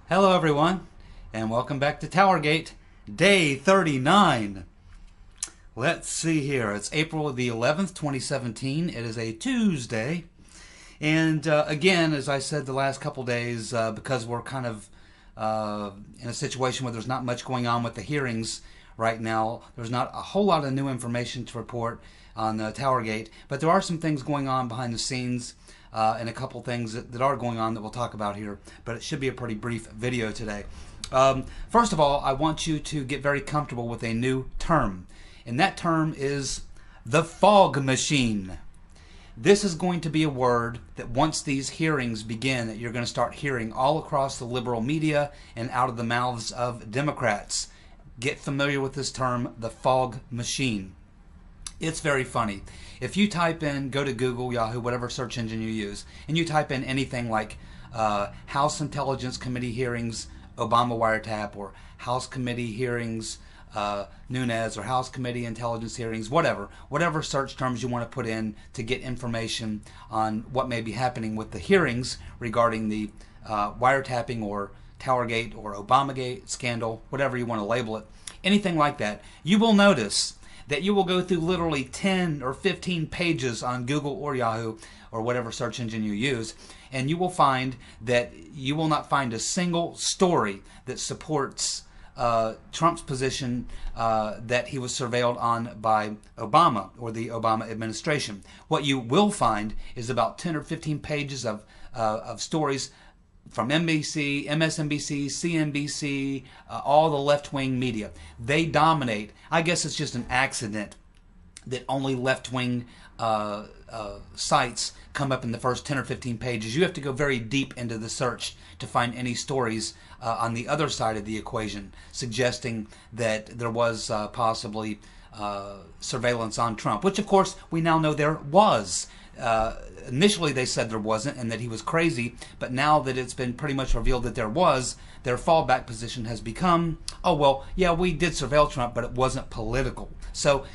Hello everyone, and welcome back to TowerGate, day 39. Let's see here, it's April the 11th, 2017. It is a Tuesday. And again, as I said the last couple days, because we're kind of in a situation where there's not much going on with the hearings right now, there's not a whole lot of new information to report on TowerGate, but there are some things going on behind the scenes. And a couple things that are going on that we'll talk about here, but it should be a pretty brief video today. First of all, I want you to get very comfortable with a new term, and that term is the fog machine. This is going to be a word that once these hearings begin, that you're going to start hearing all across the liberal media and out of the mouths of Democrats. Get familiar with this term, the fog machine. It's very funny. If you type in, go to Google, Yahoo, whatever search engine you use, and you type in anything like House Intelligence Committee hearings, Obama wiretap, or House Committee hearings, Nunes, or House Committee Intelligence hearings, whatever search terms you want to put in to get information on what may be happening with the hearings regarding the wiretapping or TowerGate or Obamagate scandal, whatever you want to label it, anything like that, you will notice that you will go through literally 10 or 15 pages on Google or Yahoo or whatever search engine you use, and you will find that you will not find a single story that supports Trump's position that he was surveilled on by Obama or the Obama administration. What you will find is about 10 or 15 pages of stories from NBC, MSNBC, CNBC, all the left-wing media. They dominate. I guess it's just an accident that only left-wing sites come up in the first 10 or 15 pages. You have to go very deep into the search to find any stories on the other side of the equation suggesting that there was possibly surveillance on Trump, which of course we now know there was. Initially they said there wasn't and that he was crazy, but now that it's been pretty much revealed that there was, their fallback position has become, oh well, yeah, we did surveil Trump, but it wasn't political. So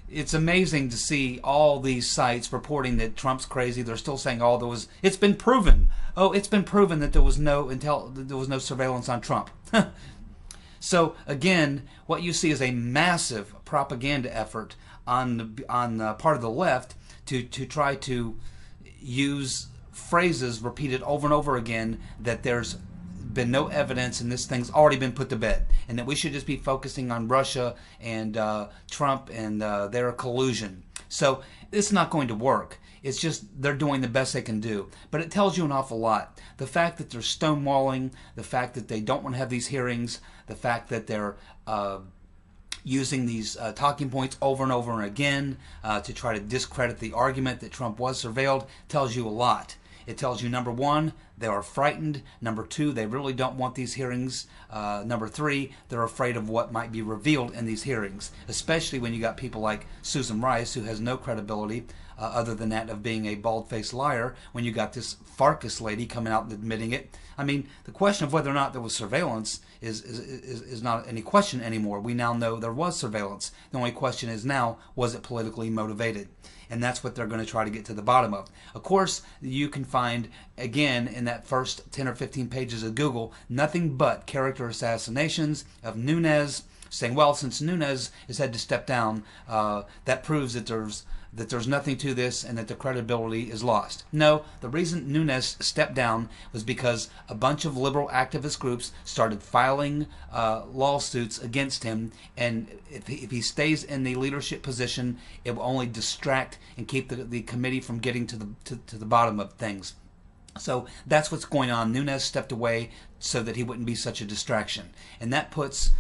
it's amazing to see all these sites reporting that Trump's crazy. They're still saying, oh, it's been proven. Oh, it's been proven that there was no surveillance on Trump. So again, what you see is a massive propaganda effort on the part of the left to try to use phrases repeated over and over again that there's been no evidence and this thing's already been put to bed, and that we should just be focusing on Russia and Trump and their collusion. So it's not going to work. It's just they're doing the best they can do. But it tells you an awful lot. The fact that they're stonewalling, the fact that they don't want to have these hearings, the fact that they're using these talking points over and over again to try to discredit the argument that Trump was surveilled tells you a lot. It tells you, number one, they are frightened. Number two, they really don't want these hearings. Number three, they're afraid of what might be revealed in these hearings, especially when you got people like Susan Rice, who has no credibility other than that of being a bald-faced liar, when you got this Farkas lady coming out and admitting it. I mean, the question of whether or not there was surveillance is not any question anymore. We now know there was surveillance. The only question is now, was it politically motivated? And that's what they're going to try to get to the bottom of. Of course, you can find, again, in that first 10 or 15 pages of Google, nothing but character assassinations of Nunes, saying, well, since Nunes has had to step down, that proves that there's nothing to this and that the credibility is lost. No, the reason Nunes stepped down was because a bunch of liberal activist groups started filing lawsuits against him, and if he stays in the leadership position, it will only distract and keep the committee from getting to the bottom of things. So that's what's going on. Nunes stepped away so that he wouldn't be such a distraction, and that puts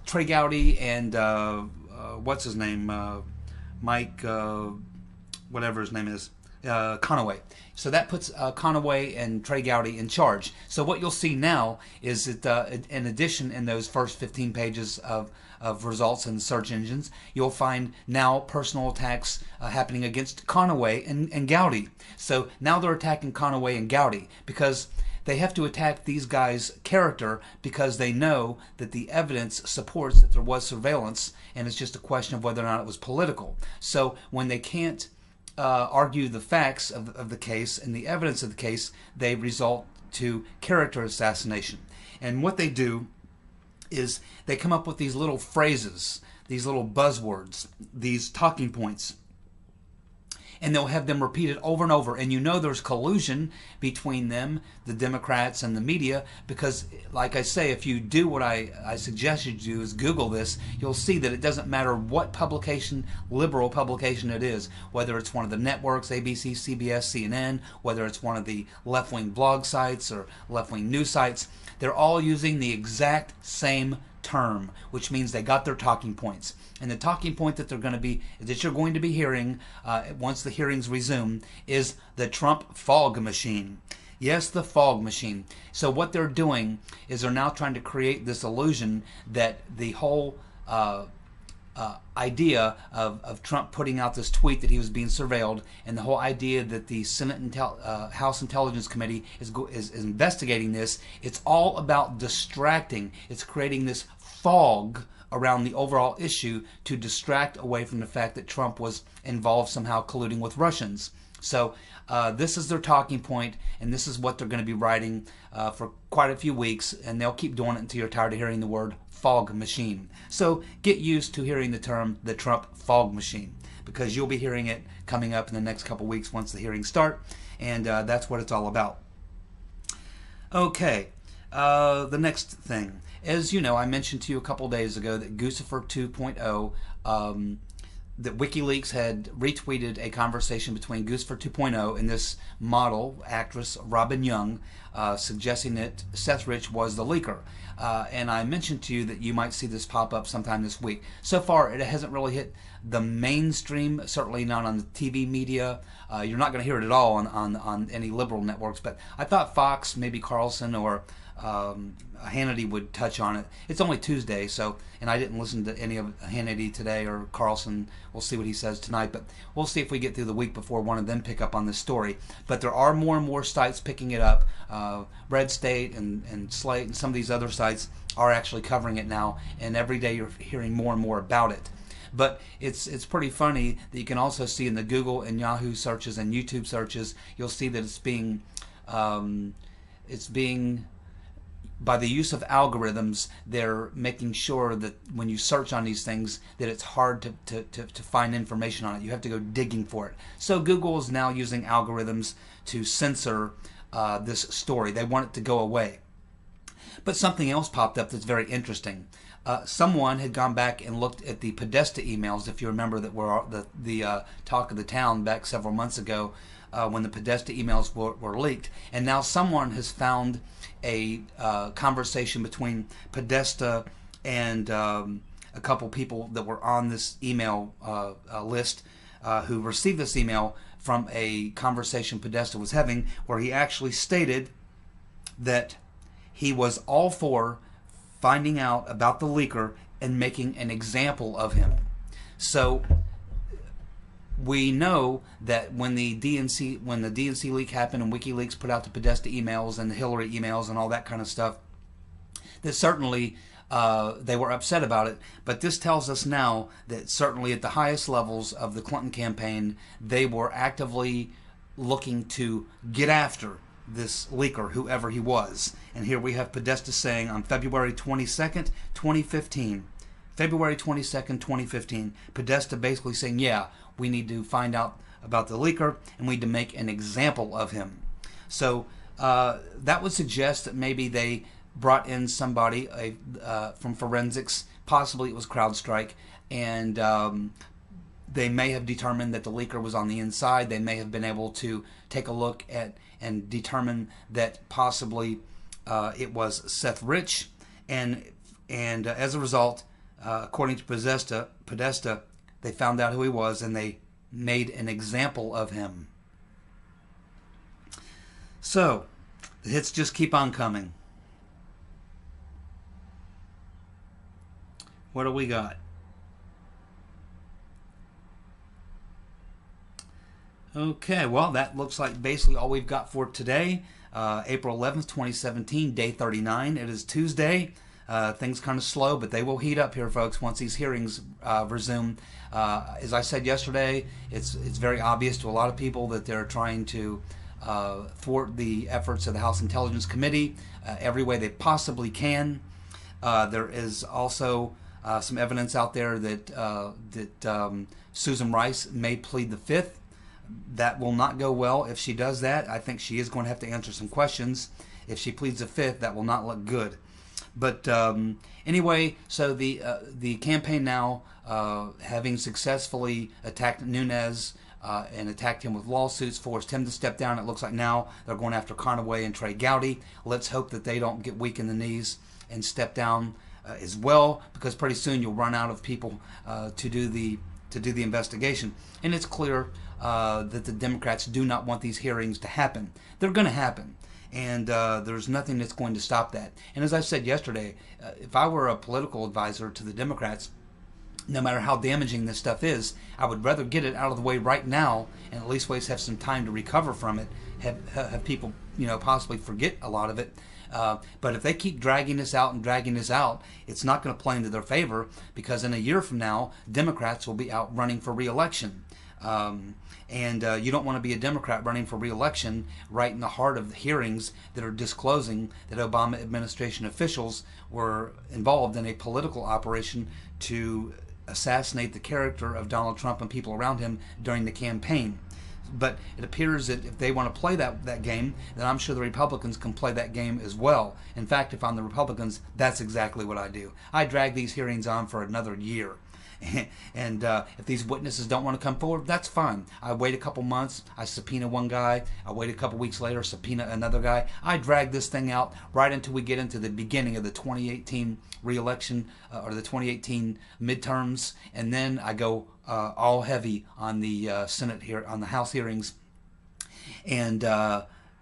Trey Gowdy and what's his name, Mike, whatever his name is, Conaway. So that puts Conaway and Trey Gowdy in charge. So what you'll see now is that in addition, in those first 15 pages of results in search engines, you'll find now personal attacks happening against Conaway and Gowdy. So now they're attacking Conaway and Gowdy because they have to attack these guys' character, because they know that the evidence supports that there was surveillance, and it's just a question of whether or not it was political. So when they can't argue the facts of the case and the evidence of the case, they result to character assassination. And what they do is they come up with these little phrases, these little buzzwords, these talking points, and they'll have them repeated over and over. And you know there's collusion between them, the Democrats and the media, because, like I say, if you do what I suggest you do, is Google this, you'll see that it doesn't matter what publication, liberal publication it is, whether it's one of the networks, ABC, CBS, CNN, whether it's one of the left-wing blog sites or left-wing news sites, they're all using the exact same term, which means they got their talking points. And the talking point that you're going to be hearing once the hearings resume is the Trump fog machine. Yes, the fog machine. So what they're doing is they're now trying to create this illusion that the whole idea of Trump putting out this tweet that he was being surveilled, and the whole idea that the Senate House Intelligence Committee is investigating this, it's all about distracting. It's creating this fog around the overall issue to distract away from the fact that Trump was involved somehow colluding with Russians. So this is their talking point, and this is what they're going to be writing for quite a few weeks, and they'll keep doing it until you're tired of hearing the word fog machine. So get used to hearing the term the Trump fog machine, because you'll be hearing it coming up in the next couple weeks once the hearings start, and that's what it's all about. Okay, the next thing. As you know, I mentioned to you a couple days ago that Guccifer 2.0, that WikiLeaks had retweeted a conversation between Guccifer 2.0 and this model actress Robin Young, suggesting that Seth Rich was the leaker. And I mentioned to you that you might see this pop up sometime this week. So far, it hasn't really hit the mainstream, certainly not on the TV media. You're not going to hear it at all on any liberal networks. But I thought Fox, maybe Carlson, or Hannity would touch on it. It's only Tuesday, so, and I didn't listen to any of Hannity today or Carlson. We'll see what he says tonight, but we'll see if we get through the week before one of them pick up on this story. But there are more and more sites picking it up. Red State and Slate and some of these other sites are actually covering it now, and every day you're hearing more and more about it. But it's pretty funny that you can also see in the Google and Yahoo searches and YouTube searches, you'll see that it's being by the use of algorithms, they're making sure that when you search on these things, that it's hard to find information on it. You have to go digging for it. So Google is now using algorithms to censor this story. They want it to go away. But something else popped up that's very interesting. Someone had gone back and looked at the Podesta emails, if you remember, that were the talk of the town back several months ago when the Podesta emails were leaked. And now someone has found a conversation between Podesta and a couple people that were on this email list who received this email from a conversation Podesta was having, where he actually stated that he was all for finding out about the leaker and making an example of him. So we know that when the DNC leak happened and WikiLeaks put out the Podesta emails and the Hillary emails and all that kind of stuff, that certainly they were upset about it. But this tells us now that certainly at the highest levels of the Clinton campaign, they were actively looking to get after this leaker, whoever he was. And here we have Podesta saying on February 22nd, 2015, February 22nd, 2015, Podesta basically saying, yeah, we need to find out about the leaker and we need to make an example of him. So that would suggest that maybe they brought in somebody from forensics, possibly it was CrowdStrike, and they may have determined that the leaker was on the inside. They may have been able to take a look at and determine that possibly it was Seth Rich, and as a result, according to Podesta, they found out who he was and they made an example of him. So the hits just keep on coming. What do we got? Okay, well, that looks like basically all we've got for today. April 11th, 2017, day 39. It is Tuesday. Things kind of slow, but they will heat up here, folks, once these hearings resume. As I said yesterday, it's very obvious to a lot of people that they're trying to thwart the efforts of the House Intelligence Committee every way they possibly can. There is also some evidence out there that Susan Rice may plead the Fifth. That will not go well if she does that. I think she is going to have to answer some questions. If she pleads the Fifth, that will not look good. But anyway, so the campaign now, having successfully attacked Nunes and attacked him with lawsuits, forced him to step down. It looks like now they're going after Conaway and Trey Gowdy. Let's hope that they don't get weak in the knees and step down as well, because pretty soon you'll run out of people to do the investigation. And it's clear that the Democrats do not want these hearings to happen. They're going to happen. And there's nothing that's going to stop that. And as I said yesterday, if I were a political advisor to the Democrats, no matter how damaging this stuff is, I would rather get it out of the way right now and at least have some time to recover from it, have people, possibly forget a lot of it. But if they keep dragging this out and dragging this out, it's not going to play into their favor, because in a year from now, Democrats will be out running for re-election. And you don't want to be a Democrat running for re-election right in the heart of the hearings that are disclosing that Obama administration officials were involved in a political operation to assassinate the character of Donald Trump and people around him during the campaign. But it appears that if they want to play that game, then I'm sure the Republicans can play that game as well. In fact, if I'm the Republicans, that's exactly what I do. I drag these hearings on for another year. And if these witnesses don't want to come forward, that's fine. I wait a couple months, I subpoena one guy, I wait a couple weeks later, subpoena another guy. I drag this thing out right until we get into the beginning of the 2018 re-election or the 2018 midterms, and then I go all heavy on the Senate here, on the House hearings, and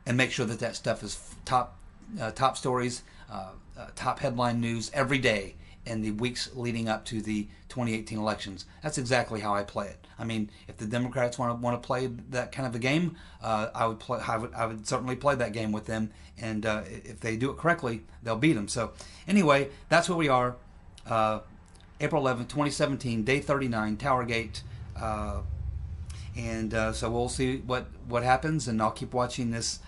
make sure that stuff is top stories, top headline news every day in the weeks leading up to the 2018 elections. That's exactly how I play it. I mean, if the Democrats want to play that kind of a game, I would certainly play that game with them. And if they do it correctly, they'll beat them. So anyway, that's where we are. April 11th, 2017, day 39, TowerGate. So we'll see what happens, and I'll keep watching this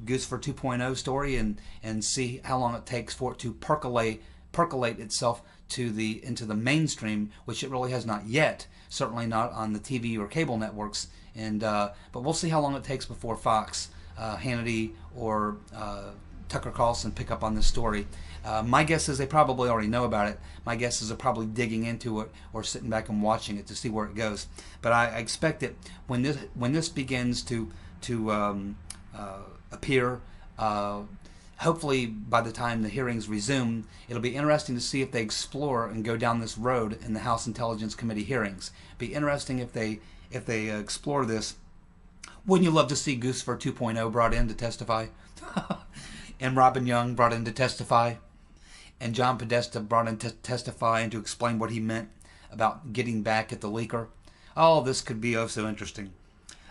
Goose for 2.0 story and see how long it takes for it to percolate itself into the mainstream, which it really has not yet. Certainly not on the TV or cable networks. But we'll see how long it takes before Fox, Hannity, or Tucker Carlson pick up on this story. My guess is they probably already know about it. My guess is they're probably digging into it or sitting back and watching it to see where it goes. But I expect that when this begins to appear, hopefully by the time the hearings resume, it'll be interesting to see if they explore and go down this road in the House Intelligence Committee hearings. Be interesting if they explore this. Wouldn't you love to see Goose for 2.0 brought in to testify? And Robin Young brought in to testify? And John Podesta brought in to testify and to explain what he meant about getting back at the leaker? All this could be oh so interesting.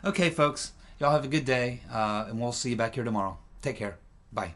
Okay, folks, y'all have a good day, and we'll see you back here tomorrow. Take care. Bye.